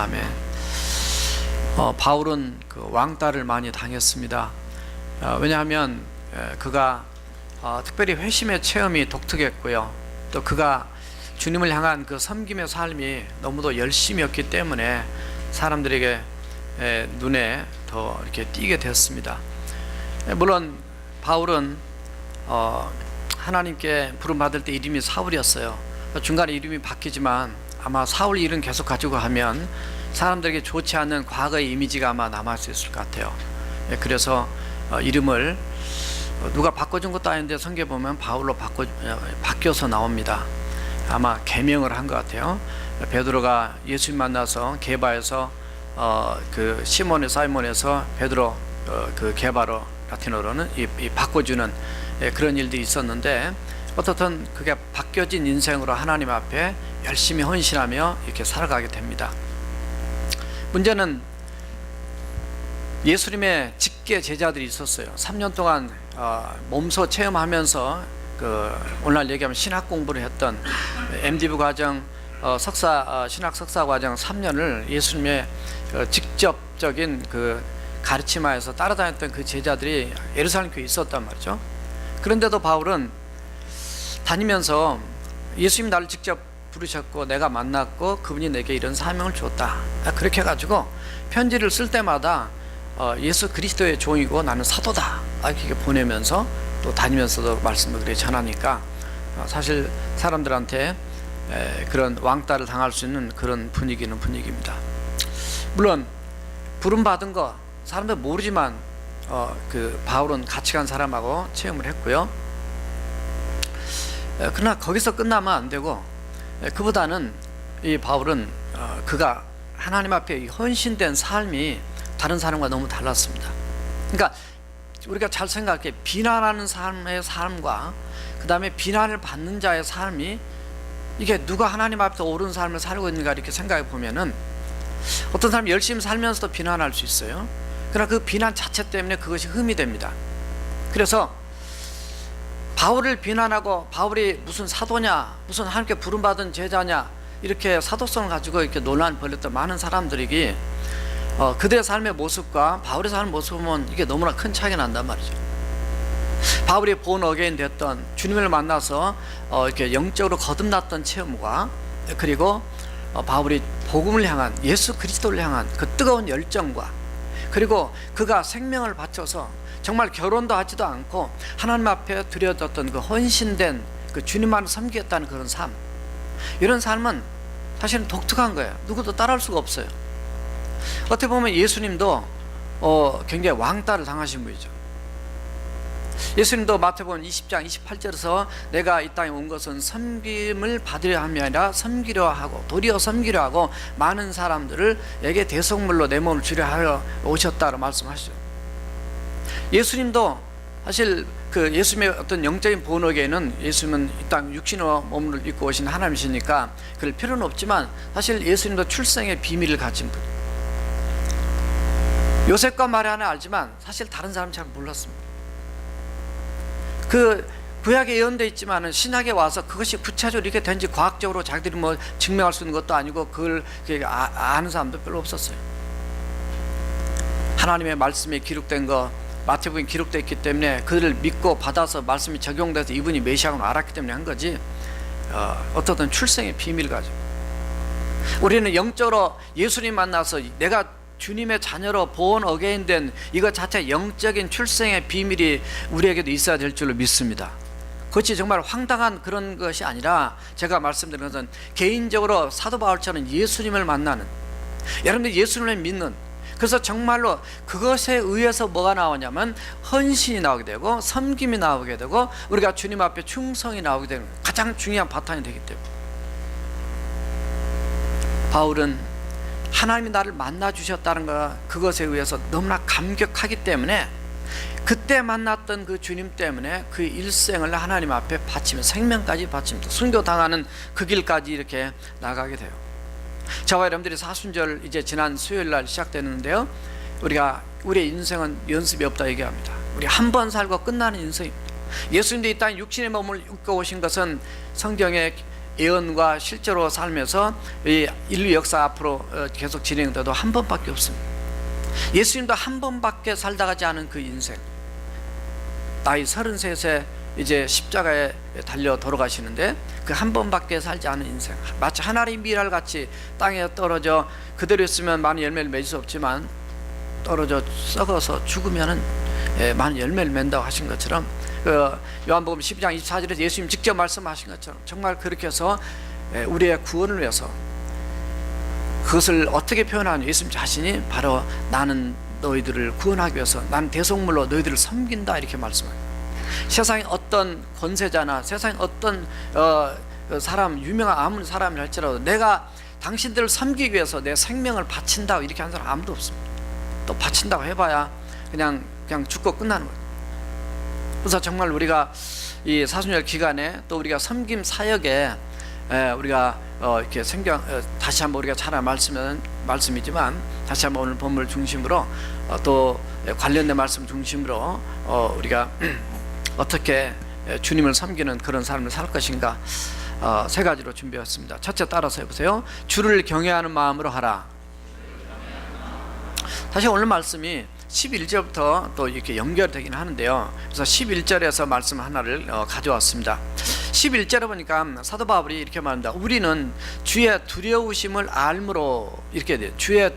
아멘. 바울은 그 왕따를 많이 당했습니다. 왜냐하면 그가 특별히 회심의 체험이 독특했고요. 또 그가 주님을 향한 그 섬김의 삶이 너무도 열심이었기 때문에 사람들에게 눈에 더 이렇게 띄게 됐습니다. 물론 바울은 하나님께 부름받을 때 이름이 사울이었어요. 중간에 이름이 바뀌지만 아마 사울 이름 계속 가지고 하면 사람들에게 좋지 않은 과거의 이미지가 아마 남아있을 것 같아요. 그래서 이름을 누가 바꿔준 것도 아닌데 성경에 보면 바울로 바뀌어서 나옵니다. 아마 계명을 한 것 같아요. 베드로가 예수님 만나서 게바에서 그 시몬의 사이몬에서 베드로 그 게바로 라틴어로는 이 바꿔주는 그런 일들이 있었는데, 어떻든 그게 바뀌어진 인생으로 하나님 앞에 열심히 헌신하며 이렇게 살아가게 됩니다. 문제는 예수님의 직계 제자들이 있었어요. 3년 동안 몸소 체험하면서 오늘날 얘기하면 신학 공부를 했던 MDiv 과정, 신학 석사 과정 3년을 예수님의 직접적인 그 가르침하에서 따라다녔던 그 제자들이 예루살렘 교회에 있었단 말이죠. 그런데도 바울은 다니면서 예수님이 나를 직접 부르셨고 내가 만났고 그분이 내게 이런 사명을 줬다, 그렇게 해가지고 편지를 쓸 때마다 예수 그리스도의 종이고 나는 사도다 이렇게 보내면서 또 다니면서도 말씀을 그렇게 전하니까 사실 사람들한테 그런 왕따를 당할 수 있는 그런 분위기입니다. 물론 부름받은 거 사람들 모르지만 그 바울은 같이 간 사람하고 체험을 했고요. 그러나 거기서 끝나면 안 되고, 그보다는 이 바울은 그가 하나님 앞에 헌신된 삶이 다른 사람과 너무 달랐습니다. 그러니까 우리가 잘 생각해, 비난하는 삶의 삶과 그 다음에 비난을 받는 자의 삶이 이게 누가 하나님 앞에서 옳은 삶을 살고 있는가 이렇게 생각해 보면은 어떤 사람이 열심히 살면서도 비난할 수 있어요. 그러나 그 비난 자체 때문에 그것이 흠이 됩니다. 그래서 바울을 비난하고 바울이 무슨 사도냐, 무슨 하나님께 부름받은 제자냐, 이렇게 사도성을 가지고 이렇게 논란을 벌였던 많은 사람들이 그들의 삶의 모습과 바울의 삶의 모습을 보면 이게 너무나 큰 차이가 난단 말이죠. 바울이 본 어게인 됐던, 주님을 만나서 이렇게 영적으로 거듭났던 체험과, 그리고 바울이 복음을 향한, 예수 그리스도를 향한 그 뜨거운 열정과, 그리고 그가 생명을 바쳐서 정말 결혼도 하지도 않고 하나님 앞에 드려졌던 그 헌신된 그 주님만을 섬기겠다는 그런 삶, 이런 삶은 사실은 독특한 거예요. 누구도 따라할 수가 없어요. 어떻게 보면 예수님도 굉장히 왕따를 당하신 분이죠. 예수님도 마태복음 20장 28절에서 내가 이 땅에 온 것은 섬김을 받으려 함이 아니라 섬기려 하고 도리어 섬기려 하고 많은 사람들에게 대속물로 내 몸을 주려 하여 오셨다고 말씀하시죠. 예수님도 사실 그 예수님의 어떤 영적인 본어에는 예수님은 이 땅 육신의 몸을 입고 오신 하나님이시니까 그럴 필요는 없지만 사실 예수님도 출생의 비밀을 가진 분, 요셉과 마리아는 알지만 사실 다른 사람은 잘 몰랐습니다. 그 구약에 예언되어 있지만은 신약에 와서 그것이 구체적으로 이렇게 된지 과학적으로 자기들이 뭐 증명할 수 있는 것도 아니고 그걸 아는 사람도 별로 없었어요. 하나님의 말씀이 기록된 거, 마태복음에 기록되어 있기 때문에 그들을 믿고 받아서 말씀이 적용돼서 이분이 메시아라고 알았기 때문에 한 거지, 어떻든 출생의 비밀을 가지고 우리는 영적으로 예수님 만나서 내가 주님의 자녀로 born again 된 이것 자체 영적인 출생의 비밀이 우리에게도 있어야 될 줄로 믿습니다. 그것이 정말 황당한 그런 것이 아니라 제가 말씀드린 것은 개인적으로 사도 바울처럼 예수님을 만나는, 여러분들 예수님을 믿는, 그래서 정말로 그것에 의해서 뭐가 나오냐면 헌신이 나오게 되고 섬김이 나오게 되고 우리가 주님 앞에 충성이 나오게 되는 가장 중요한 바탕이 되기 때문에 바울은 하나님이 나를 만나주셨다는 것, 그것에 의해서 너무나 감격하기 때문에 그때 만났던 그 주님 때문에 그 일생을 하나님 앞에 바치며 생명까지 바칩니다. 순교당하는 그 길까지 이렇게 나가게 돼요. 저와 여러분들이 사순절 이제 지난 수요일날 시작되는데요, 우리의 인생은 연습이 없다 얘기합니다. 우리 한 번 살고 끝나는 인생입니다. 예수님도 이 땅에 육신의 몸을 입고 오신 것은 성경에 예언과 실제로 살면서 이 인류 역사 앞으로 계속 진행돼도 한 번밖에 없습니다. 예수님도 한 번밖에 살다 가지 않은 그 인생, 나이 33세 이제 십자가에 달려 돌아가시는데 그 한 번밖에 살지 않은 인생, 마치 하나의 밀알같이 땅에 떨어져 그대로 있으면 많은 열매를 맺을 수 없지만 떨어져 썩어서 죽으면은 많은 열매를 맺는다고 하신 것처럼, 요한복음 12장 24절에서 예수님 직접 말씀하신 것처럼 정말 그렇게 해서 우리의 구원을 위해서, 그것을 어떻게 표현하냐, 예수님 자신이 바로 나는 너희들을 구원하기 위해서 나는 대속물로 너희들을 섬긴다 이렇게 말씀합니다. 세상에 어떤 권세자나 세상에 어떤 사람, 유명한 아무리 사람이 할지라도 내가 당신들을 섬기기 위해서 내 생명을 바친다고 이렇게 하는 사람 아무도 없습니다. 또 바친다고 해봐야 그냥 죽고 끝나는 거예요. 그래서 정말 우리가 이 사순절 기간에 또 우리가 섬김 사역에 우리가 이렇게 다시 한번 우리가 잘 말씀이지만 다시 한번 오늘 본문을 중심으로 또 관련된 말씀 중심으로 우리가 어떻게 주님을 섬기는 그런 삶을 살 것인가, 세 가지로 준비했습니다. 첫째, 따라서 해보세요. 주를 경외하는 마음으로 하라. 사실 오늘 말씀이 11절부터 또 이렇게 연결되긴 하는데요. 그래서 11절에서 말씀 하나를 가져왔습니다. 11절에 보니까 사도 바울이 이렇게 말합니다. 우리는 주의 두려우심을 알므로, 이렇게 돼요. 주의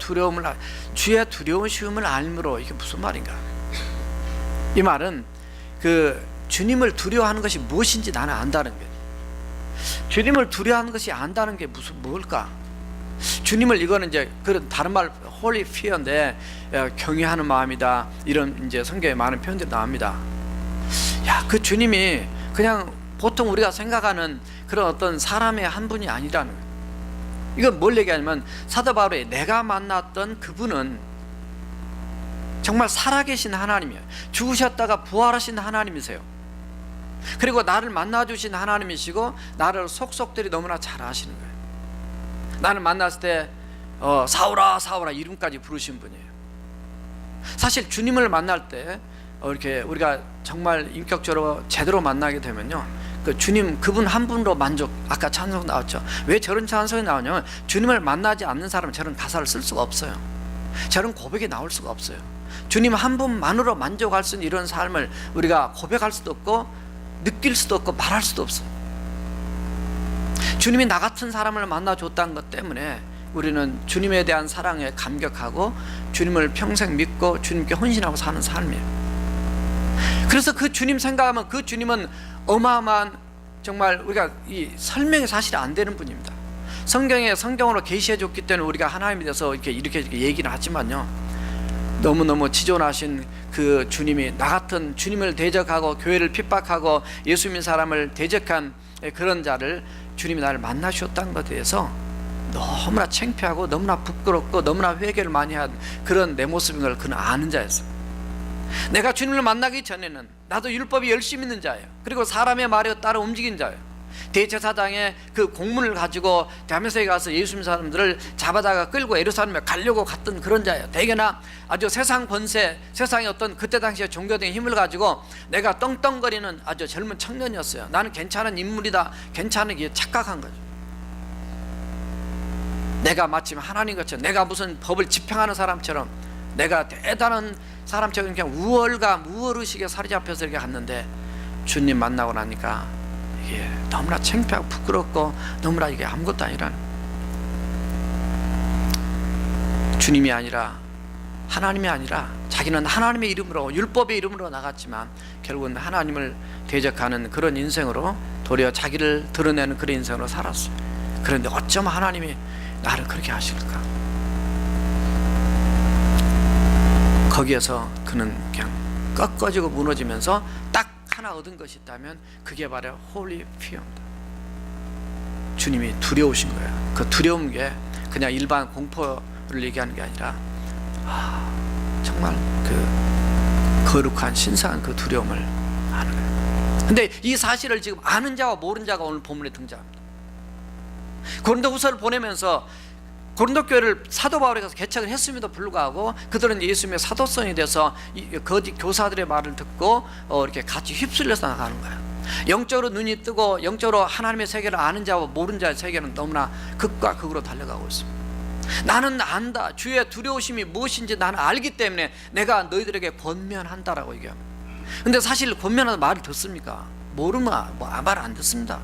두려우심을 알므로. 이게 무슨 말인가? 이 말은 주님을 두려워하는 것이 무엇인지 나는 안다는 거예요. 주님을 두려워하는 것이 안다는 게 뭘까? 주님을, 이거는 이제 그런 다른 말 holy fear인데 경외하는 마음이다, 이런 이제 성경에 많은 표현들이 나옵니다. 그 주님이 그냥 보통 우리가 생각하는 그런 어떤 사람의 한 분이 아니라는 거예요. 이건 뭘 얘기하냐면 사도 바울이 내가 만났던 그분은 정말 살아계신 하나님이에요. 죽으셨다가 부활하신 하나님이세요. 그리고 나를 만나주신 하나님이시고 나를 속속들이 너무나 잘 아시는 거예요. 나를 만났을 때 사울아 사울아 이름까지 부르신 분이에요. 사실 주님을 만날 때 이렇게 우리가 정말 인격적으로 제대로 만나게 되면요, 주님 그분 한 분으로 만족. 아까 찬송 나왔죠. 왜 저런 찬송이 나오냐면 주님을 만나지 않는 사람은 저런 가사를 쓸 수가 없어요. 저런 고백이 나올 수가 없어요. 주님 한 분만으로 만족할 수 있는 이런 삶을 우리가 고백할 수도 없고 느낄 수도 없고 말할 수도 없어요. 주님이 나 같은 사람을 만나줬다는 것 때문에 우리는 주님에 대한 사랑에 감격하고 주님을 평생 믿고 주님께 헌신하고 사는 삶이에요. 그래서 그 주님 생각하면 그 주님은 어마어마한, 정말 우리가 이 설명이 사실 안 되는 분입니다. 성경으로 계시해 줬기 때문에 우리가 하나님에 대해서 이렇게 얘기를 하지만요, 너무너무 지존하신 그 주님이 나 같은 주님을 대적하고 교회를 핍박하고 예수 믿는 사람을 대적한 그런 자를 주님이 나를 만나주셨다는 것에 대해서 너무나 창피하고 너무나 부끄럽고 너무나 회개를 많이 한 그런 내 모습인 걸 그는 아는 자였어요. 내가 주님을 만나기 전에는 나도 율법이 열심히 있는 자예요. 그리고 사람의 말에 따라 움직인 자예요. 대제사장의 그 공문을 가지고 다메섹에 가서 예수 믿는 사람들을 잡아다가 끌고 예루살렘에 가려고 갔던 그런 자예요. 대개나 아주 세상 권세, 세상의 어떤 그때 당시에 종교적인 힘을 가지고 내가 떵떵거리는 아주 젊은 청년이었어요. 나는 괜찮은 인물이다, 괜찮은 게 착각한 거죠. 내가 마침 하나님 같이, 내가 무슨 법을 집행하는 사람처럼, 내가 대단한 사람처럼 그냥 우월의식에 사로잡혀서 이렇게 갔는데 주님 만나고 나니까 이게 너무나 창피하고 부끄럽고 너무나 이게 아무것도 아니라는, 주님이 아니라 하나님이 아니라 자기는 하나님의 이름으로 율법의 이름으로 나갔지만 결국은 하나님을 대적하는 그런 인생으로, 도리어 자기를 드러내는 그런 인생으로 살았어요. 그런데 어쩜 하나님이 나를 그렇게 하실까? 거기에서 그는 그냥 꺾어지고 무너지면서 딱 하나 얻은 것이 있다면 그게 바로 holy fear입니다. 주님이 두려우신 거예요. 그 두려운 게 그냥 일반 공포를 얘기하는 게 아니라 정말 그 거룩한 신성한 그 두려움을 아는 거예요. 근데 이 사실을 지금 아는 자와 모르는 자가 오늘 본문에 등장합니다. 고린도후서를 보내면서 고린도 교회를 사도 바울이 가서 개척을 했음에도 불구하고 그들은 예수님의 사도성에 대해서 거짓 교사들의 말을 듣고 이렇게 같이 휩쓸려서 나가는 거예요. 영적으로 눈이 뜨고 영적으로 하나님의 세계를 아는 자와 모르는 자의 세계는 너무나 극과 극으로 달려가고 있습니다. 나는 안다. 주의 두려우심이 무엇인지 나는 알기 때문에 내가 너희들에게 권면한다라고 얘기합니다. 근데 사실 권면하는 말을 듣습니까? 모르면 말 안 듣습니다.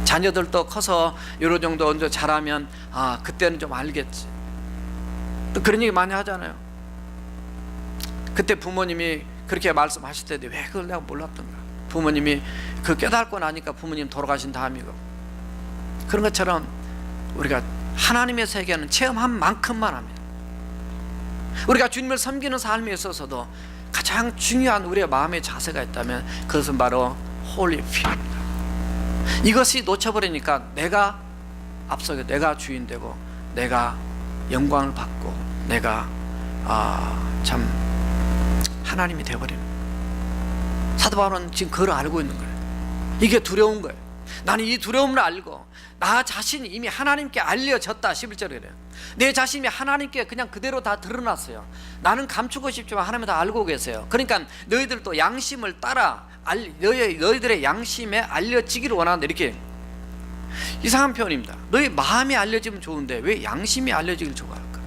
자녀들도 커서 여러 정도 언제 자라면 그때는 좀 알겠지. 또 그런 얘기 많이 하잖아요. 그때 부모님이 그렇게 말씀하실 때도 왜 그걸 내가 몰랐던가. 부모님이 그 깨닫고 나니까 부모님 돌아가신 다음이고. 그런 것처럼 우리가 하나님의 세계는 체험한 만큼만 합니다. 우리가 주님을 섬기는 삶에 있어서도 가장 중요한 우리의 마음의 자세가 있다면 그것은 바로 홀리 피입니다. 이것이 놓쳐버리니까 내가 앞서게, 내가 주인 되고 내가 영광을 받고 내가 참 하나님이 되어버리는. 사도 바울은 지금 그걸 알고 있는 거예요. 이게 두려운 거예요. 나는 이 두려움을 알고 나 자신이 이미 하나님께 알려졌다. 11절에 그래요. 내 자신이 하나님께 그냥 그대로 다 드러났어요. 나는 감추고 싶지만 하나님은 다 알고 계세요. 그러니까 너희들도 양심을 따라 너희들의 양심에 알려지기를 원한다. 이렇게 이상한 표현입니다. 너희 마음이 알려지면 좋은데 왜 양심이 알려지길 좋아할까?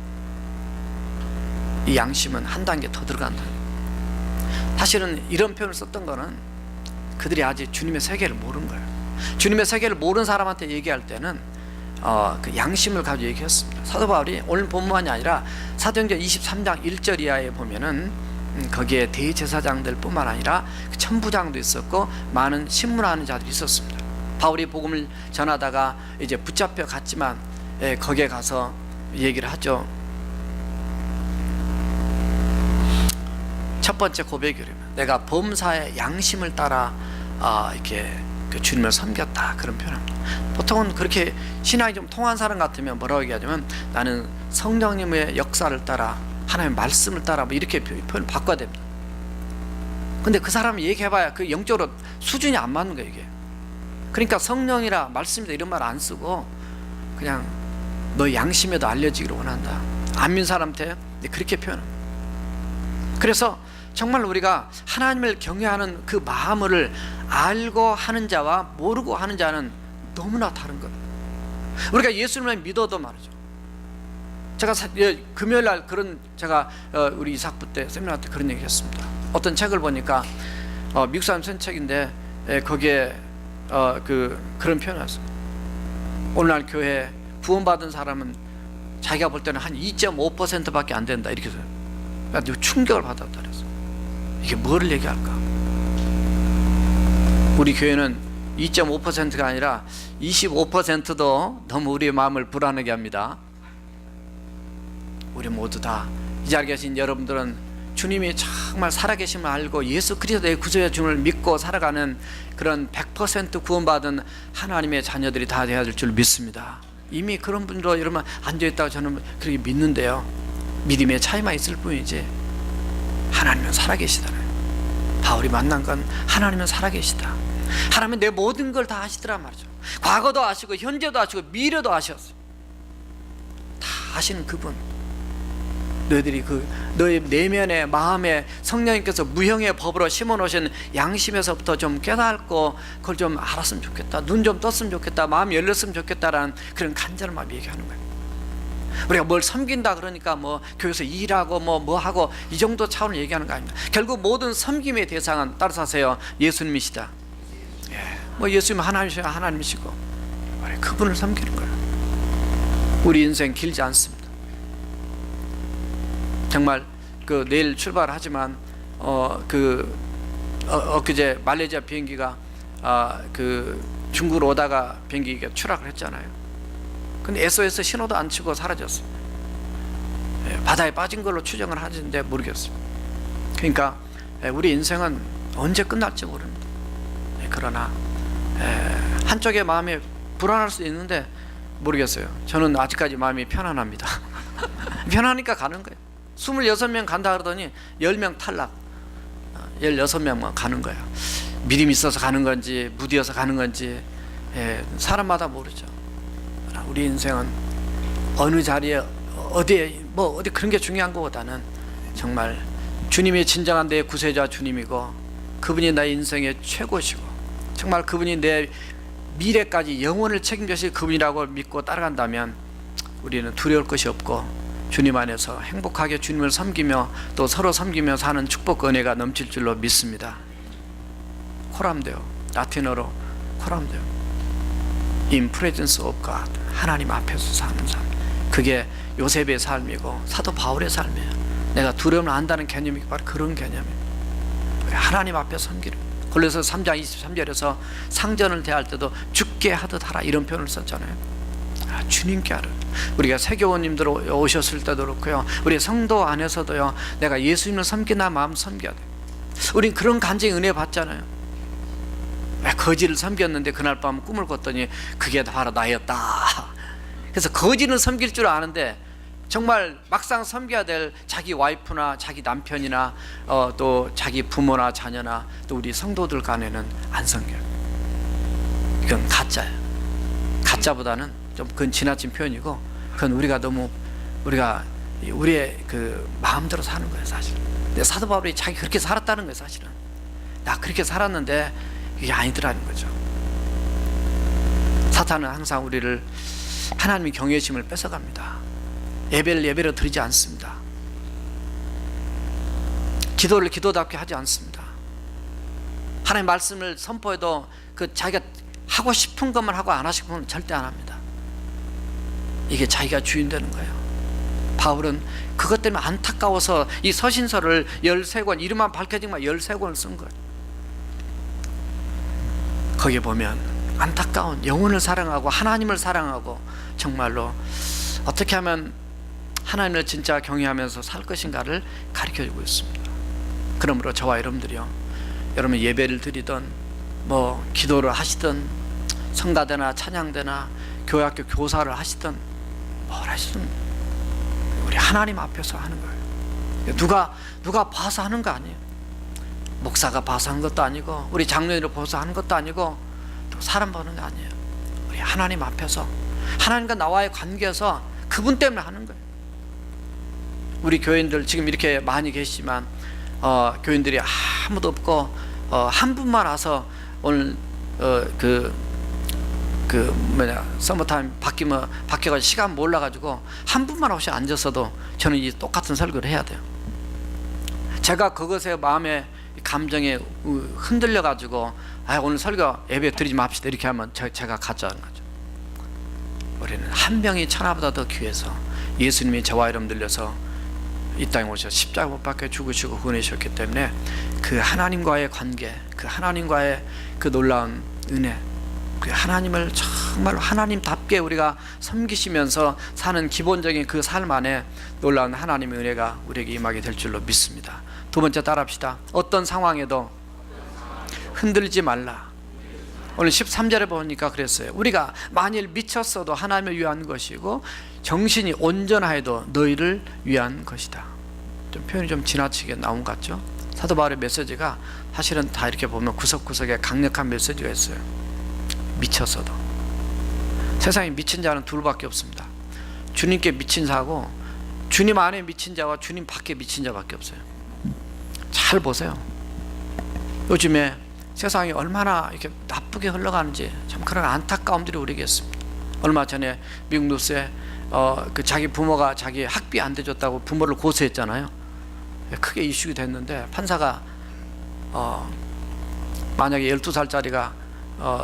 이 양심은 한 단계 더 들어간다. 사실은 이런 표현을 썼던 거는 그들이 아직 주님의 세계를 모르는 거예요. 주님의 세계를 모르는 사람한테 얘기할 때는 그 양심을 가지고 얘기했습니다. 사도 바울이 오늘 본문만이 아니라 사도행전 23장 1절 이하에 보면은 거기에 대제사장들 뿐만 아니라 천부장도 있었고 많은 신문하는 자들이 있었습니다. 바울이 복음을 전하다가 이제 붙잡혀 갔지만 거기에 가서 얘기를 하죠. 첫 번째 고백이 내가 범사의 양심을 따라 이렇게 주님을 섬겼다, 그런 표현합니다. 보통은 그렇게 신앙이 좀 통한 사람 같으면 뭐라고 얘기하냐면 나는 성령님의 역사를 따라 하나님의 말씀을 따라 뭐 이렇게 표현을 바꿔야 됩니다. 근데 그 사람이 얘기해봐야 그 영적으로 수준이 안 맞는 거예요, 이게. 그러니까 성령이라 말씀이다 이런 말 안 쓰고 그냥 너 양심에도 알려지기를 원한다. 안 믿는 사람한테 그렇게 표현합니다. 그래서 정말 우리가 하나님을 경외하는 그 마음을 알고 하는 자와 모르고 하는 자는 너무나 다른 겁니다. 우리가 예수님을 믿어도 말이죠. 제가 금요일 날 제가 우리 이삭부 때 세미나 때 그런 얘기 했습니다. 어떤 책을 보니까 미국 사람 쓴 책인데 거기에 그런 표현을 했어요. 오늘날 교회 구원받은 사람은 자기가 볼 때는 한 2.5%밖에 안 된다, 이렇게 해서 충격을 받았다 그랬어요. 이게 뭐를 얘기할까? 우리 교회는 2.5%가 아니라 25%도 너무 우리의 마음을 불안하게 합니다. 우리 모두 다 이 자리에 계신 여러분들은 주님이 정말 살아계심을 알고 예수 그리스도의 구주의 주님을 믿고 살아가는 그런 100% 구원받은 하나님의 자녀들이 다 되어야 될 줄 믿습니다. 이미 그런 분으로 여러분 앉아있다고 저는 그렇게 믿는데요, 믿음의 차이만 있을 뿐이지 하나님은 살아계시잖아요. 바울이 만난 건 하나님은 살아계시다. 하나님은 내 모든 걸 다 아시더란 말이죠. 과거도 아시고 현재도 아시고 미래도 아셨어요. 다 아시는 그분, 너희들이 너희 내면의 마음에 성령님께서 무형의 법으로 심어놓으신 양심에서부터 좀 깨닫고 그걸 좀 알았으면 좋겠다, 눈 좀 떴으면 좋겠다, 마음이 열렸으면 좋겠다라는 그런 간절한 마음이 얘기하는 거예요. 우리가 뭘 섬긴다 그러니까 뭐 교회에서 일하고 뭐 하고 이 정도 차원을 얘기하는 거 아닙니다. 결국 모든 섬김의 대상은 따라서 하세요, 예수님이시다. 뭐 예수님은 하나님이시고 그분을 섬기는 거예요. 우리 인생 길지 않습니다. 정말 내일 출발하지만 엊그제 말레이시아 비행기가 중국으로 오다가 비행기가 추락을 했잖아요. 근데 SOS 신호도 안 치고 사라졌어요. 바다에 빠진 걸로 추정을 하는데 모르겠어요. 그러니까 우리 인생은 언제 끝날지 모릅니다. 그러나 한쪽의 마음이 불안할 수도 있는데 모르겠어요. 저는 아직까지 마음이 편안합니다. 편하니까 가는 거예요. 26명 간다 그러더니 10명 탈락, 16명만 가는 거예요. 믿음이 있어서 가는 건지 무디어서 가는 건지 사람마다 모르죠. 우리 인생은 어느 자리에 어디 그런 게 중요한 것보다는 정말 주님이 진정한 내 구세자 주님이고 그분이 나의 인생의 최고시고 정말 그분이 내 미래까지 영원을 책임져실 그분이라고 믿고 따라간다면 우리는 두려울 것이 없고 주님 안에서 행복하게 주님을 섬기며 또 서로 섬기며 사는 축복 은혜가 넘칠 줄로 믿습니다. 코람데오, 라틴어로 코람데오, In presence of God, 하나님 앞에서 사는 삶. 그게 요셉의 삶이고 사도 바울의 삶이에요. 내가 두려움을 안다는 개념이 바로 그런 개념이에요. 하나님 앞에 섬기는. 골로새서 3장 23절에서 상전을 대할 때도 주께 하듯 하라 이런 표현을 썼잖아요. 주님께 하라. 우리가 세교원님들 오셨을 때도 그렇고요, 우리 성도 안에서도요, 내가 예수님을 섬기나 마음 섬겨야 돼. 우린 그런 간증 은혜 받잖아요. 거지를 섬겼는데 그날 밤 꿈을 꿨더니 그게 바로 나였다. 그래서 거지는 섬길 줄 아는데 정말 막상 섬겨야 될 자기 와이프나 자기 남편이나 또 자기 부모나 자녀나 또 우리 성도들 간에는 안 섬겨요. 이건 가짜예요. 가짜보다는 좀 그건 지나친 표현이고, 그건 우리가 우리의 그 마음대로 사는 거예요, 사실은. 근데 사도 바울이 자기 그렇게 살았다는 거예요, 사실은. 나 그렇게 살았는데 이게 아니더라는 거죠. 사탄은 항상 우리를 하나님의 경외심을 뺏어갑니다. 예배를 예배로 드리지 않습니다. 기도를 기도답게 하지 않습니다. 하나님의 말씀을 선포해도 그 자기가 하고 싶은 것만 하고 안 하고 싶은 건 절대 안 합니다. 이게 자기가 주인 되는 거예요. 바울은 그것 때문에 안타까워서 이 서신서를 13권, 이름만 밝혀진 것 13권을 쓴 거예요. 거기에 보면 안타까운 영혼을 사랑하고 하나님을 사랑하고 정말로 어떻게 하면 하나님을 진짜 경외하면서 살 것인가를 가르쳐주고 있습니다. 그러므로 저와 여러분들이요, 여러분 예배를 드리든 뭐 기도를 하시든 성가대나 찬양대나 교회학교 교사를 하시든 뭘 하시든 우리 하나님 앞에서 하는 거예요. 누가 봐서 하는 거 아니에요. 목사가 봐서 하는 것도 아니고 우리 장로님을 봐서 하는 것도 아니고 또 사람 보는 거 아니에요. 우리 하나님 앞에서 하나님과 나와의 관계에서 그분 때문에 하는 거예요. 우리 교인들 지금 이렇게 많이 계시지만 교인들이 아무도 없고 한 분만 와서 오늘 서머타임 바뀌어가지고 시간 몰라가지고 한 분만 혹시 앉아서도 저는 이 똑같은 설교를 해야 돼요. 제가 그것에 마음에 감정에 흔들려가지고 오늘 설교 예배 드리지 맙시다 이렇게 하면 제가 가짜는 거죠. 우리는 한 명이 천하보다 더 귀해서 예수님이 저와 여러분들 들려서 이 땅에 오셔서 십자가 못 박혀 죽으시고 구원하셨기 때문에 그 하나님과의 관계, 그 하나님과의 그 놀라운 은혜, 그 하나님을 정말 하나님답게 우리가 섬기시면서 사는 기본적인 그 삶 안에 놀라운 하나님의 은혜가 우리에게 임하게 될 줄로 믿습니다. 두 번째 따라합시다. 어떤 상황에도 흔들리지 말라. 오늘 13절에 보니까 그랬어요. 우리가 만일 미쳤어도 하나님을 위한 것이고 정신이 온전하여도 너희를 위한 것이다. 좀 표현이 좀 지나치게 나온 것 같죠? 사도 바울의 메시지가 사실은 다 이렇게 보면 구석구석에 강력한 메시지가 있어요. 미쳤어도. 세상에 미친 자는 둘밖에 없습니다. 주님께 미친 자고 주님 안에 미친 자와 주님 밖에 미친 자밖에 없어요. 잘 보세요. 요즘에 세상이 얼마나 이렇게 나쁘게 흘러가는지 참 그런 안타까움들이 우리에게 있습니다. 얼마 전에 미국 뉴스에 자기 부모가 자기 학비 안 대줬다고 부모를 고소했잖아요. 크게 이슈가 됐는데 판사가 만약에 12살짜리가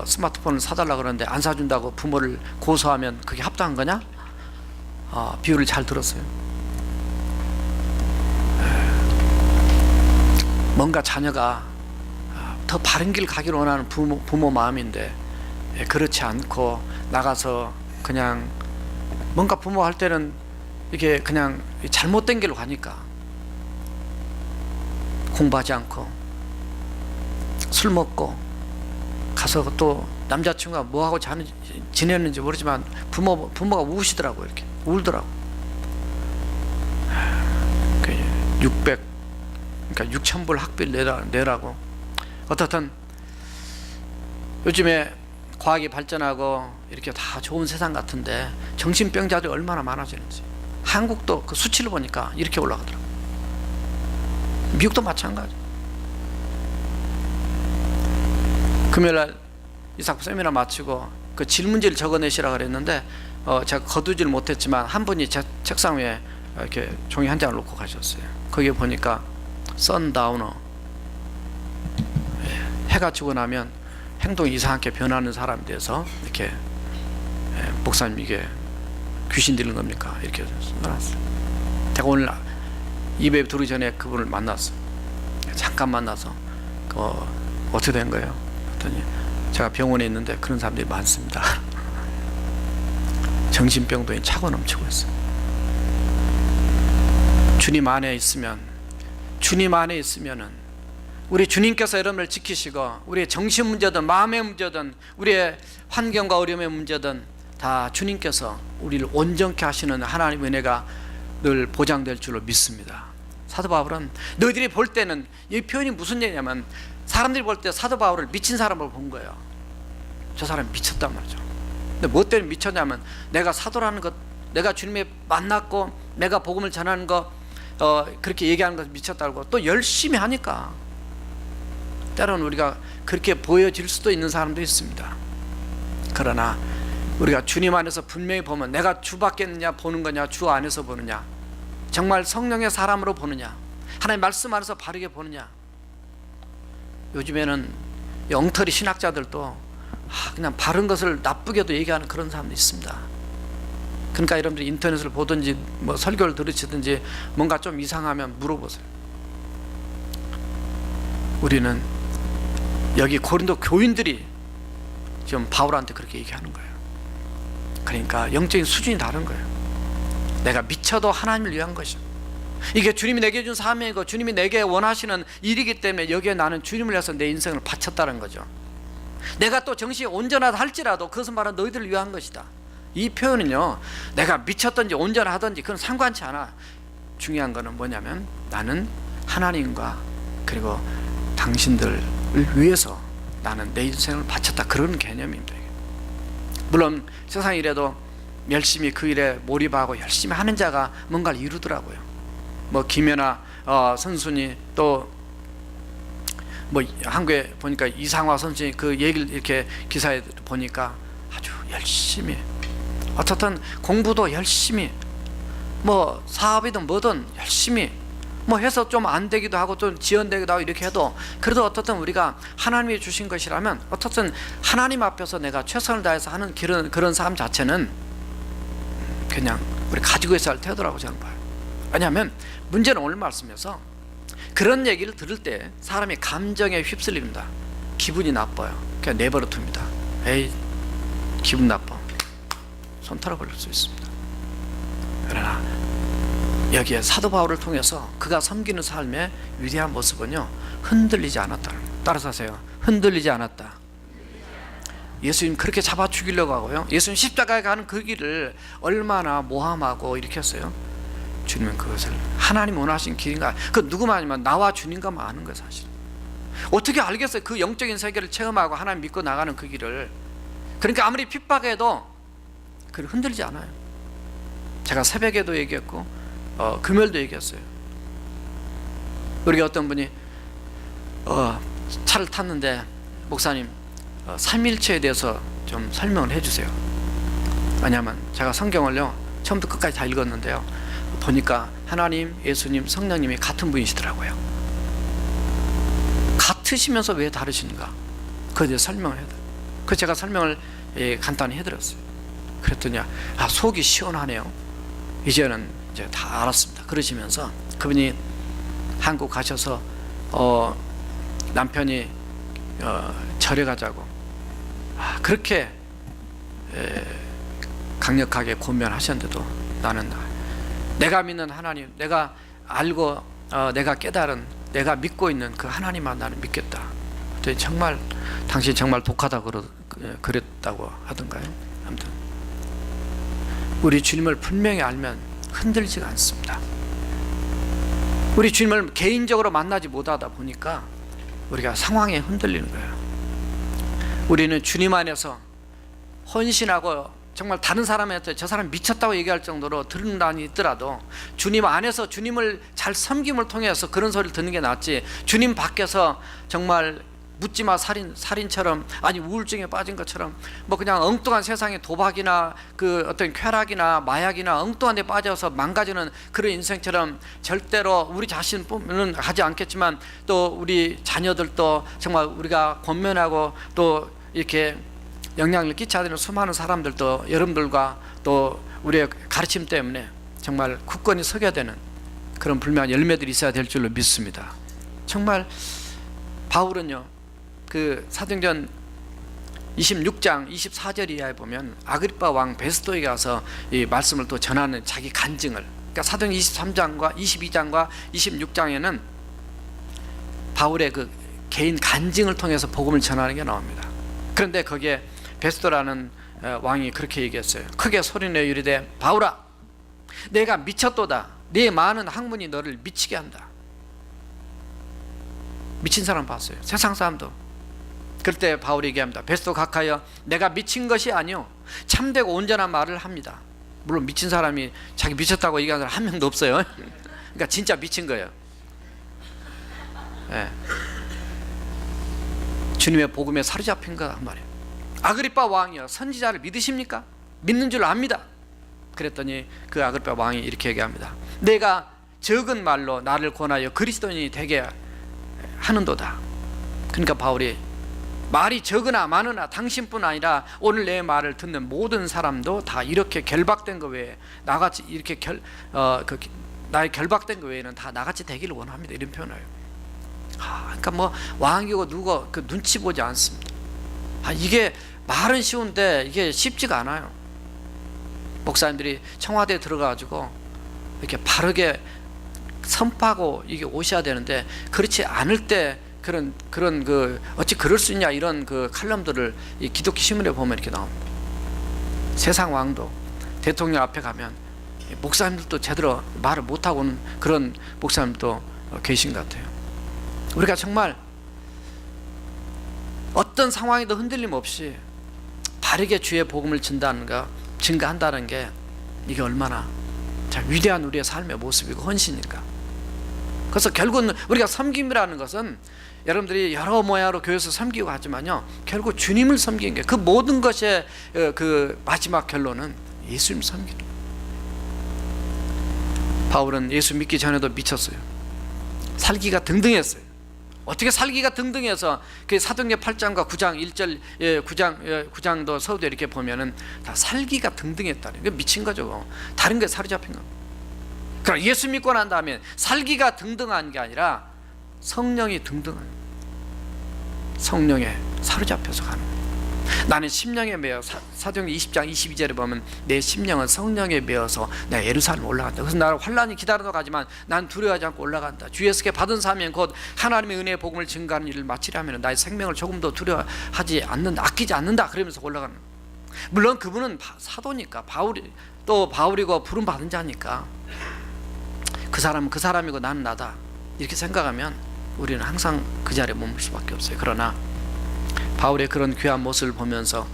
스마트폰을 사달라 그러는데 안 사준다고 부모를 고소하면 그게 합당한 거냐? 비유를 잘 들었어요. 뭔가 자녀가 더 바른 길 가기를 원하는 부모 마음인데 그렇지 않고 나가서 그냥 뭔가 부모 할 때는 이게 그냥 잘못된 길로 가니까 공부하지 않고 술 먹고 가서 또 남자친구가 뭐하고 지냈는지 모르지만 부모가 우시더라고요. 이렇게 울더라고. 그러니까 6,000불 학비를 내라고. 어떻든 요즘에 과학이 발전하고 이렇게 다 좋은 세상 같은데 정신병자들이 얼마나 많아지는지. 한국도 그 수치를 보니까 이렇게 올라가더라고요. 미국도 마찬가지. 금요일날 이삭 세미나 마치고 그 질문지를 적어내시라 그랬는데 제가 거두지를 못했지만 한 분이 제 책상 위에 이렇게 종이 한 장을 놓고 가셨어요. 거기에 보니까 선다우너, 해가 지고 나면 행동이 이상하게 변하는 사람에 대해서 이렇게 목사님 이게 귀신 들린 겁니까? 이렇게 써놨어요. 제가 오늘 입에 들어오기 전에 그분을 만났어요. 잠깐 만나서 어떻게 된 거예요? 그랬더니 제가 병원에 있는데 그런 사람들이 많습니다. 정신병동이 차고 넘치고 있어요. 주님 안에 있으면은 우리 주님께서 여러분을 지키시고 우리의 정신 문제든 마음의 문제든 우리의 환경과 어려움의 문제든 다 주님께서 우리를 온전케 하시는 하나님의 은혜가 늘 보장될 줄로 믿습니다. 사도 바울은 너희들이 볼 때는, 이 표현이 무슨 얘기냐면 사람들이 볼 때 사도 바울을 미친 사람으로 본 거예요. 저 사람이 미쳤단 말이죠. 근데 뭐 때문에 미쳤냐면 내가 사도라는 것, 내가 주님에 만났고 내가 복음을 전하는 거 그렇게 얘기하는 것을 미쳤다고 또 열심히 하니까. 때로는 우리가 그렇게 보여질 수도 있는 사람도 있습니다. 그러나 우리가 주님 안에서 분명히 보면 내가 주 밖에 있느냐 보는 거냐, 주 안에서 보느냐, 정말 성령의 사람으로 보느냐, 하나님 말씀 안에서 바르게 보느냐. 요즘에는 엉터리 신학자들도 그냥 바른 것을 나쁘게도 얘기하는 그런 사람도 있습니다. 그러니까 여러분들이 인터넷을 보든지 뭐 설교를 들으시든지 뭔가 좀 이상하면 물어보세요. 우리는 여기 고린도 교인들이 지금 바울한테 그렇게 얘기하는 거예요. 그러니까 영적인 수준이 다른 거예요. 내가 미쳐도 하나님을 위한 것이죠. 이게 주님이 내게 준 사명이고 주님이 내게 원하시는 일이기 때문에 여기에 나는 주님을 위해서 내 인생을 바쳤다는 거죠. 내가 또 정신이 온전하다 할지라도 그것은 바로 너희들을 위한 것이다. 이 표현은요, 내가 미쳤든지 온전하든지 그건 상관치 않아. 중요한 거는 뭐냐면 나는 하나님과 그리고 당신들을 위해서 나는 내 인생을 바쳤다, 그런 개념입니다. 물론 세상 일에도 열심히 그 일에 몰입하고 열심히 하는 자가 뭔가를 이루더라고요. 뭐 김연아 선수니 또 뭐 한국에 보니까 이상화 선수니 그 얘기를 이렇게 기사에 보니까 아주 열심히, 어떻든 공부도 열심히, 뭐 사업이든 뭐든 열심히 뭐 해서 좀 안 되기도 하고 좀 지연되기도 하고 이렇게 해도 그래도 어떻든 우리가 하나님이 주신 것이라면 어떻든 하나님 앞에서 내가 최선을 다해서 하는 그런 삶 자체는 그냥 우리 가지고 있어야 할 태도라고 저는 봐요. 왜냐하면 문제는 오늘 말씀에서 그런 얘기를 들을 때 사람이 감정에 휩쓸립니다. 기분이 나빠요. 그냥 내버려 둡니다. 에이, 기분 나빠. 손 털어버릴 수 있습니다. 그러나 여기에 사도 바울을 통해서 그가 섬기는 삶의 위대한 모습은요, 흔들리지 않았다는 거예요. 따라서 하세요. 흔들리지 않았다. 예수님 그렇게 잡아 죽이려고 하고요, 예수님 십자가에 가는 그 길을 얼마나 모함하고 이렇게 했어요. 주님은 그것을 하나님 원하신 길인가, 그 누구만 아니면 나와 주님과만 아는 거예요. 사실 어떻게 알겠어요? 그 영적인 세계를 체험하고 하나님 믿고 나가는 그 길을. 그러니까 아무리 핍박해도 그를 흔들리지 않아요. 제가 새벽에도 얘기했고 금요일도 얘기했어요. 우리가 어떤 분이 차를 탔는데 목사님 삼일체에 대해서 좀 설명을 해주세요. 왜냐하면 제가 성경을요 처음부터 끝까지 다 읽었는데요, 보니까 하나님, 예수님, 성령님이 같은 분이시더라고요. 같으시면서 왜 다르신가? 그에 대해 설명을 해요. 그 제가 설명을 간단히 해드렸어요. 그랬더니 속이 시원하네요. 이제는 이제 다 알았습니다. 그러시면서 그분이 한국 가셔서 남편이 절에 가자고 그렇게 강력하게 권면하셨는데도 나는 내가 믿는 하나님, 내가 알고 내가 깨달은, 내가 믿고 있는 그 하나님만 나는 믿겠다. 그랬더니 정말 당신 정말 독하다고 그랬다고 하던가요. 아무튼 우리 주님을 분명히 알면 흔들리지가 않습니다. 우리 주님을 개인적으로 만나지 못하다 보니까 우리가 상황에 흔들리는 거예요. 우리는 주님 안에서 헌신하고 정말 다른 사람한테 저 사람 미쳤다고 얘기할 정도로 들은 난이 있더라도 주님 안에서 주님을 잘 섬김을 통해서 그런 소리를 듣는 게 낫지, 주님 밖에서 정말 묻지마 살인처럼, 아니 우울증에 빠진 것처럼, 뭐 그냥 엉뚱한 세상의 도박이나 그 어떤 쾌락이나 마약이나 엉뚱한 데 빠져서 망가지는 그런 인생처럼 절대로 우리 자신뿐은 하지 않겠지만 또 우리 자녀들도 정말 우리가 권면하고 또 이렇게 영향을 끼쳐야 되는 수많은 사람들도 여러분들과 또 우리의 가르침 때문에 정말 굳건히 서게 되는 그런 분명한 열매들이 있어야 될 줄로 믿습니다. 정말 바울은요, 그 사도행전 26장 24절 이하에 보면 아그리빠 왕 베스토에게 가서 이 말씀을 또 전하는 자기 간증을, 그러니까 사도행전 23장과 22장과 26장에는 바울의 그 개인 간증을 통해서 복음을 전하는 게 나옵니다. 그런데 거기에 베스토라는 왕이 그렇게 얘기했어요. 크게 소리내어 이르되 바울아, 내가 미쳤도다. 네 많은 학문이 너를 미치게 한다. 미친 사람 봤어요. 세상 사람도. 그럴 때 바울이 얘기합니다. 베스토 각하여, 내가 미친 것이 아니요 참되고 온전한 말을 합니다. 물론 미친 사람이 자기 미쳤다고 얘기하는 사람 한 명도 없어요. 그러니까 진짜 미친 거예요. 네. 주님의 복음에 사로잡힌 거란 말이에요. 아그리빠 왕이요, 선지자를 믿으십니까? 믿는 줄 압니다. 그랬더니 그 아그리빠 왕이 이렇게 얘기합니다. 내가 적은 말로 나를 권하여 그리스도인이 되게 하는도다. 그러니까 바울이 말이 적으나 많으나 당신뿐 아니라 오늘 내 말을 듣는 모든 사람도 다 이렇게 결박된 것 외에 나같이 이렇게 나의 결박된 것 외에는 다 나같이 되기를 원합니다. 이런 표현을 해요. 그러니까 뭐 왕이고 누구 그 눈치 보지 않습니다. 이게 말은 쉬운데 이게 쉽지가 않아요. 목사님들이 청와대에 들어가가지고 이렇게 바르게 선포하고 이게 오셔야 되는데 그렇지 않을 때 그런 그 어찌 그럴 수 있냐 이런 그 칼럼들을 이 기독교 신문에 보면 이렇게 나옵니다. 세상 왕도 대통령 앞에 가면 목사님들도 제대로 말을 못하고는 그런 목사님도 계신 것 같아요. 우리가 정말 어떤 상황에도 흔들림 없이 바르게 주의 복음을 증가한다는 게 이게 얼마나 참 위대한 우리의 삶의 모습이고 헌신인가. 그래서 결국은 우리가 섬김이라는 것은 여러분들이 여러 모양으로 교회에서 섬기고 하지만요, 결국 주님을 섬기는 게 그 모든 것의 그 마지막 결론은 예수님 섬기는 거예요. 바울은 예수 믿기 전에도 미쳤어요. 살기가 등등했어요. 어떻게 살기가 등등해서 그 사도행전 8장과 9장 1절 9장도 서두에 이렇게 보면은 다 살기가 등등했다는 게 미친 거죠. 다른 게 사로잡힌 겁니다. 그럼 예수 믿고 난 다음에 살기가 등등한 게 아니라 성령이 등등한, 성령에 사로잡혀서 가는 거예요. 나는 심령에 매여, 사도행전 20장 22절에 보면 내 심령은 성령에 매여서 내가 예루살렘 올라간다. 그래서 나를 환란이 기다려도 가지만 난 두려워하지 않고 올라간다. 주 예수께 받은 사명 곧 하나님의 은혜의 복음을 증거하는 일을 마치려면 나의 생명을 조금도 두려워하지 않는다, 아끼지 않는다. 그러면서 올라가는 거예요. 물론 그분은 사도니까, 바울이고 부름 받은 자니까 그 사람은 그 사람이고 나는 나다 이렇게 생각하면 우리는 항상 그 자리에 머물 수밖에 없어요. 그러나 바울의 그런 귀한 모습을 보면서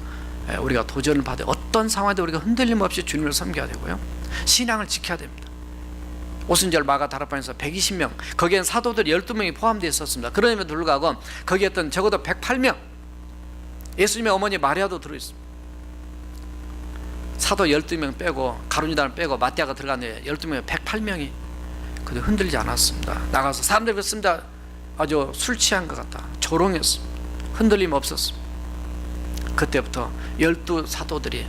우리가 도전을 받아 어떤 상황에도 우리가 흔들림 없이 주님을 섬겨야 되고요, 신앙을 지켜야 됩니다. 오순절 마가 다락방에서 120명, 거기엔 사도들 12명이 포함되어 있었습니다. 그럼에도 불구하고 거기에 있던 적어도 108명, 예수님의 어머니 마리아도 들어있습니다. 사도 12명 빼고 가룟유다를 빼고 마띠아가 들어갔는데 12명 108명이 그도 흔들리지 않았습니다. 나가서 사람들이 그렇습니다. 아주 술 취한 것 같다, 조롱했습니다. 흔들림 없었습니다. 그때부터 12사도들이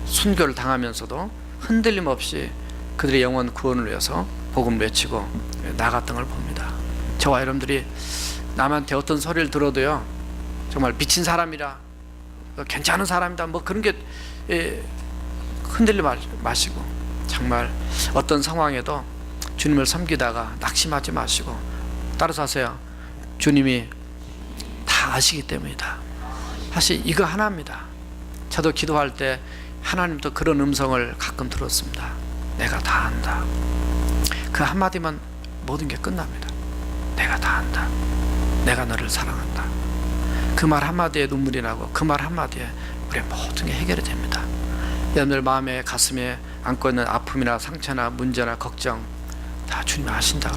순교를 당하면서도 흔들림 없이 그들의 영혼 구원을 위해서 복음을 외치고 나갔던 걸 봅니다. 저와 여러분들이 남한테 어떤 소리를 들어도요, 정말 미친 사람이라, 괜찮은 사람이다, 뭐 그런 게 흔들리 마시고 정말 어떤 상황에도 주님을 섬기다가 낙심하지 마시고 따라서 하세요. 주님이 다 아시기 때문이다. 사실 이거 하나입니다. 저도 기도할 때 하나님도 그런 음성을 가끔 들었습니다. 내가 다 안다. 그 한마디만 모든 게 끝납니다. 내가 다 안다. 내가 너를 사랑한다. 그 말 한마디에 눈물이 나고 그 말 한마디에 우리의 모든 게 해결이 됩니다. 여러분들 마음에 가슴에 안고 있는 아픔이나 상처나 문제나 걱정 다 주님이 아신다.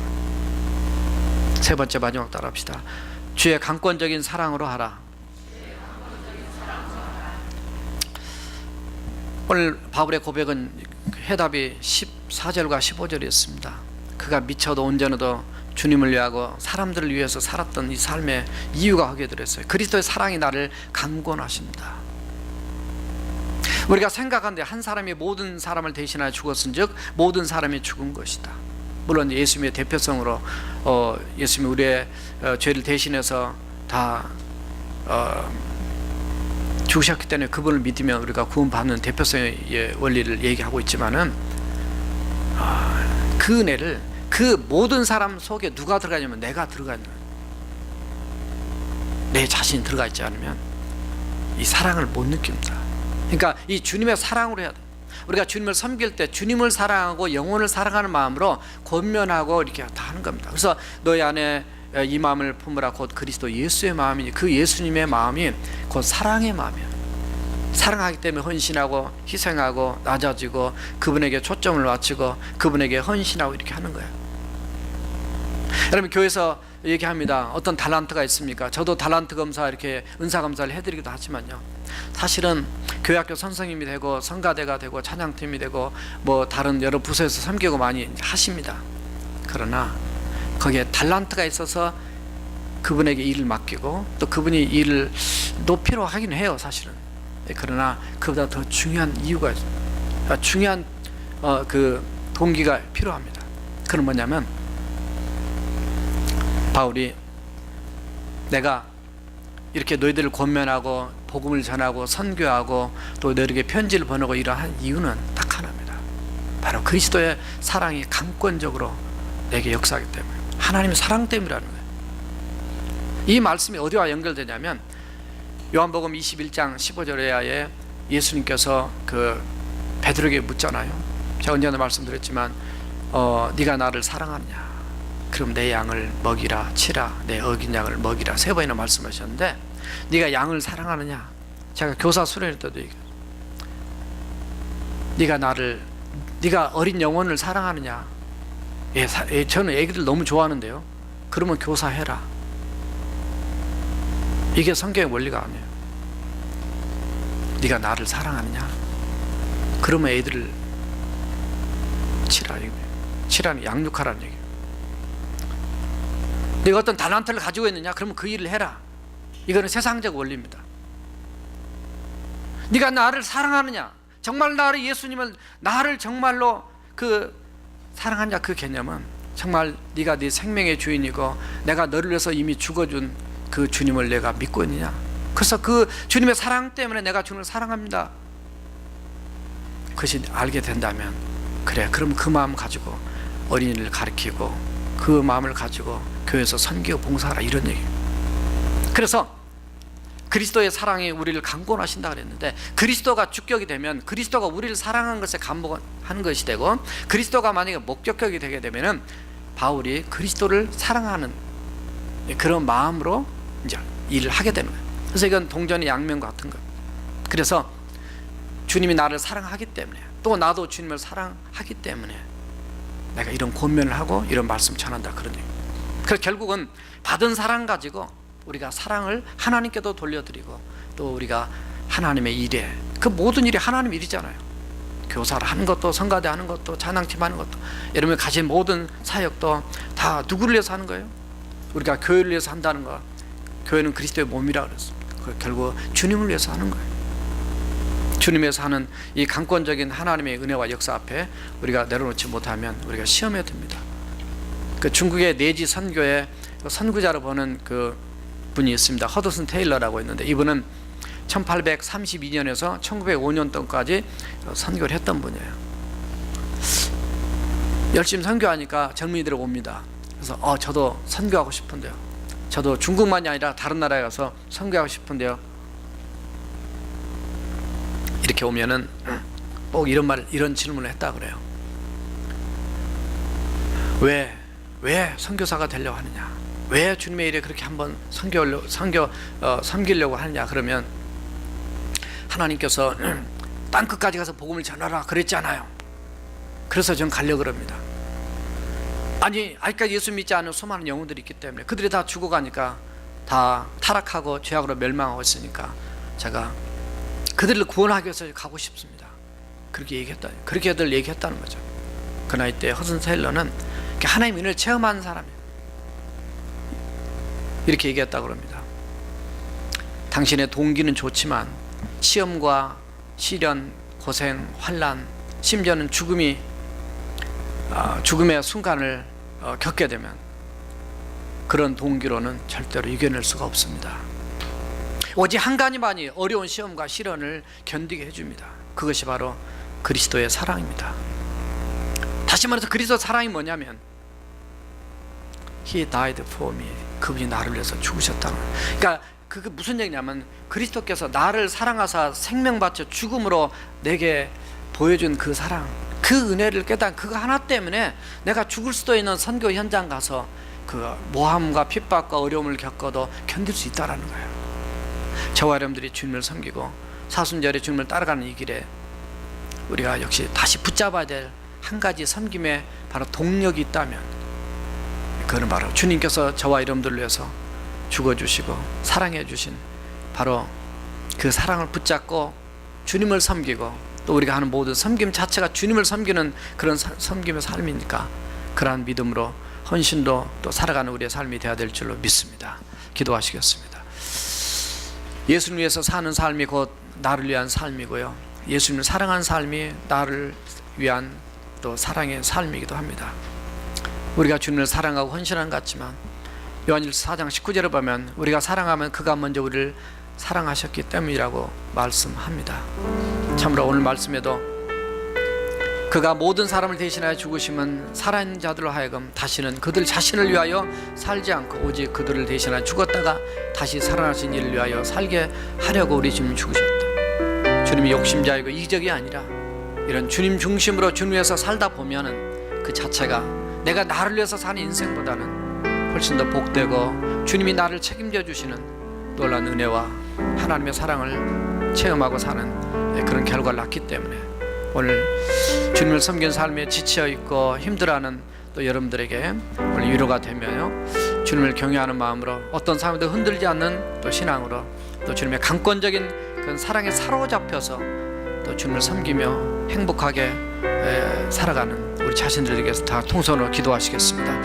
세 번째 마지막 따라합시다. 주의 강권적인 사랑으로 하라. 오늘 바울의 고백은 해답이 14절과 15절이었습니다. 그가 미쳐도 온전해도 주님을 위하고 사람들을 위해서 살았던 이 삶의 이유가 하게 들었어요. 그리스도의 사랑이 나를 강권하신다. 우리가 생각하는데 한 사람이 모든 사람을 대신하여 죽었은즉 모든 사람이 죽은 것이다. 물론 예수님의 대표성으로 예수님이 우리의 죄를 대신해서 다 죽으셨기 때문에 그분을 믿으면 우리가 구원받는 대표성의 원리를 얘기하고 있지만은 그 은혜를 그 모든 사람 속에 누가 들어가냐면 내가 들어가 있는, 내 자신이 들어가 있지 않으면 이 사랑을 못 느낍니다. 그러니까 이 주님의 사랑으로 해야 돼. 우리가 주님을 섬길 때 주님을 사랑하고 영혼을 사랑하는 마음으로 권면하고 이렇게 다 하는 겁니다. 그래서 너희 안에 이 마음을 품으라 곧 그리스도 예수의 마음이니 그 예수님의 마음이 곧 사랑의 마음이야. 사랑하기 때문에 헌신하고 희생하고 낮아지고 그분에게 초점을 맞추고 그분에게 헌신하고 이렇게 하는 거예요. 여러분 교회에서 얘기합니다. 어떤 달란트가 있습니까? 저도 달란트 검사 이렇게 은사 검사를 해드리기도 하지만요, 사실은 교회학교 선생님이 되고 성가대가 되고 찬양팀이 되고 뭐 다른 여러 부서에서 섬기고 많이 하십니다. 그러나 거기에 달란트가 있어서 그분에게 일을 맡기고 또 그분이 일을 높이로 하긴 해요 사실은. 그러나 그보다 더 중요한 이유가 있어요. 중요한 그 동기가 필요합니다. 그건 뭐냐면 바울이 내가 이렇게 너희들을 권면하고 복음을 전하고 선교하고 또 너희에게 편지를 보내고 이러한 이유는 딱 하나입니다. 바로 그리스도의 사랑이 강권적으로 내게 역사하기 때문에, 하나님의 사랑 때문이라는 거예요. 이 말씀이 어디와 연결되냐면 요한복음 21장 15절에 예수님께서 그 베드로에게 묻잖아요. 제가 언제나 말씀드렸지만 네가 나를 사랑하느냐? 그럼 내 양을 먹이라 치라, 내 어긴 양을 먹이라, 3번이나 말씀하셨는데 네가 양을 사랑하느냐? 제가 교사 수련회 때도 얘기해요. 네가 어린 영혼을 사랑하느냐? 저는 애기들 너무 좋아하는데요. 그러면 교사해라. 이게 성경의 원리가 아니에요. 네가 나를 사랑하느냐? 그러면 애들을 치라. 치라는 양육하라는 얘기예요. 네가 어떤 달란트를 가지고 있느냐? 그러면 그 일을 해라. 이거는 세상적 원리입니다. 네가 나를 사랑하느냐? 정말 나를, 예수님을 나를 정말로 사랑하냐? 그 개념은 정말 네가 네 생명의 주인이고 내가 너를 위해서 이미 죽어준 그 주님을 내가 믿고 있느냐? 그래서 그 주님의 사랑 때문에 내가 주님을 사랑합니다. 그것이 알게 된다면 그래, 그럼 그 마음 가지고 어린이를 가르치고 그 마음을 가지고 교회에서 선교 봉사하라, 이런 얘기입니다. 그래서 그리스도의 사랑이 우리를 강권하신다 그랬는데, 그리스도가 주격이 되면 그리스도가 우리를 사랑한 것에 감복하는 것이 되고, 그리스도가 만약에 목적격이 되게 되면은 바울이 그리스도를 사랑하는 그런 마음으로 이제 일을 하게 되는 거예요. 그래서 이건 동전의 양면과 같은 거예요. 그래서 주님이 나를 사랑하기 때문에, 또 나도 주님을 사랑하기 때문에 내가 이런 권면을 하고 이런 말씀 전한다, 그런 얘기예요. 그래서 결국은 받은 사랑 가지고 우리가 사랑을 하나님께도 돌려드리고, 또 우리가 하나님의 일에, 그 모든 일이 하나님 일이잖아요. 교사를 하는 것도, 성가대 하는 것도, 찬양팀 하는 것도, 여러분이 가진 모든 사역도 다 누구를 위해서 하는 거예요? 우리가 교회를 위해서 한다는 거. 교회는 그리스도의 몸이라 그랬습니다. 결국 주님을 위해서 하는 거예요. 주님에서 하는 이 강권적인 하나님의 은혜와 역사 앞에 우리가 내려놓지 못하면 우리가 시험에 듭니다. 그 중국의 내지 선교의 선구자로 보는 그 분이 있습니다. 허드슨 테일러라고 있는데, 이분은 1832년에서 1905년도까지 선교를 했던 분이에요. 열심히 선교하니까 젊은이들이 옵니다. 그래서 저도 선교하고 싶은데요, 저도 중국만이 아니라 다른 나라에 가서 선교하고 싶은데요, 이렇게 오면은 꼭 이런 질문을 했다 그래요. 왜 선교사가 되려고 하느냐? 왜 주님의 일에 그렇게 한번 섬기려고 하느냐? 그러면 하나님께서 땅 끝까지 가서 복음을 전하라 그랬잖아요. 그래서 전 가려고 그럽니다. 아니, 아직까지 예수 믿지 않은 수많은 영혼들이 있기 때문에 그들이 다 죽어가니까 다 타락하고 죄악으로 멸망하고 있으니까 제가 그들을 구원하기 위해서 가고 싶습니다. 그렇게들 얘기했다는 거죠. 그 나이 때 허슨 세일러는 하나님의 은혜를 체험한 사람이에요. 이렇게 얘기했다고 합니다. 당신의 동기는 좋지만 시험과 시련, 고생, 환난, 심지어는 죽음의 순간을 겪게 되면 그런 동기로는 절대로 이겨낼 수가 없습니다. 오직 한 가지만이 어려운 시험과 시련을 견디게 해줍니다. 그것이 바로 그리스도의 사랑입니다. 다시 말해서 그리스도의 사랑이 뭐냐면 He died for me. 그분이 나를 위해서 죽으셨다는. 그러니까 그게 무슨 얘기냐면 그리스도께서 나를 사랑하사 생명 바쳐 죽음으로 내게 보여준 그 사랑, 그 은혜를 깨달은 그거 하나 때문에 내가 죽을 수도 있는 선교 현장 가서 그 모함과 핍박과 어려움을 겪어도 견딜 수 있다라는 거예요. 저와 여러분들이 주님을 섬기고 사순절에 주님을 따라가는 이 길에 우리가 역시 다시 붙잡아야 될 한 가지 섬김에 바로 동력이 있다면 그는 바로 주님께서 저와 여러분들을 위해서 죽어주시고 사랑해 주신 바로 그 사랑을 붙잡고 주님을 섬기고 또 우리가 하는 모든 섬김 자체가 주님을 섬기는 그런 섬김의 삶이니까 그러한 믿음으로 헌신도 또 살아가는 우리의 삶이 되어야 될 줄로 믿습니다. 기도하시겠습니다. 예수님을 위해서 사는 삶이 곧 나를 위한 삶이고요, 예수님을 사랑하는 삶이 나를 위한 또 사랑의 삶이기도 합니다. 우리가 주님을 사랑하고 헌신한 것 같지만 요한일서 4장 19절에 보면 우리가 사랑하면 그가 먼저 우리를 사랑하셨기 때문이라고 말씀합니다. 참으로 오늘 말씀에도 그가 모든 사람을 대신하여 죽으심은 살아있는 자들로 하여금 다시는 그들 자신을 위하여 살지 않고 오직 그들을 대신하여 죽었다가 다시 살아나신 이를 위하여 살게 하려고 우리 주님 죽으셨다. 주님이 욕심자이고 이기적이 아니라 이런 주님 중심으로 주님 위해서 살다 보면은 그 자체가 내가 나를 위해서 사는 인생보다는 훨씬 더 복되고 주님이 나를 책임져 주시는 놀라운 은혜와 하나님의 사랑을 체험하고 사는 그런 결과를 낳기 때문에 오늘 주님을 섬기는 삶에 지쳐 있고 힘들어하는 또 여러분들에게 오늘 위로가 되며요, 주님을 경외하는 마음으로 어떤 삶에도 흔들리지 않는 또 신앙으로 또 주님의 강권적인 그런 사랑에 사로잡혀서 또 주님을 섬기며 행복하게 살아가는 우리 자신들에게서 다 통성으로 기도하시겠습니다.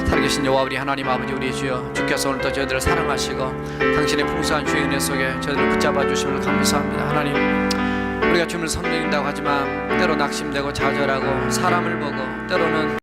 살아계신 여호와 우리 하나님 아버지, 우리 주여, 주께서 오늘도 저희들을 사랑하시고 당신의 풍성한 주의 은혜 속에 저희들을 붙잡아 주심을 감사합니다. 하나님, 우리가 주님을 섬긴다고 하지만 때로 낙심되고 좌절하고 사람을 보고 때로는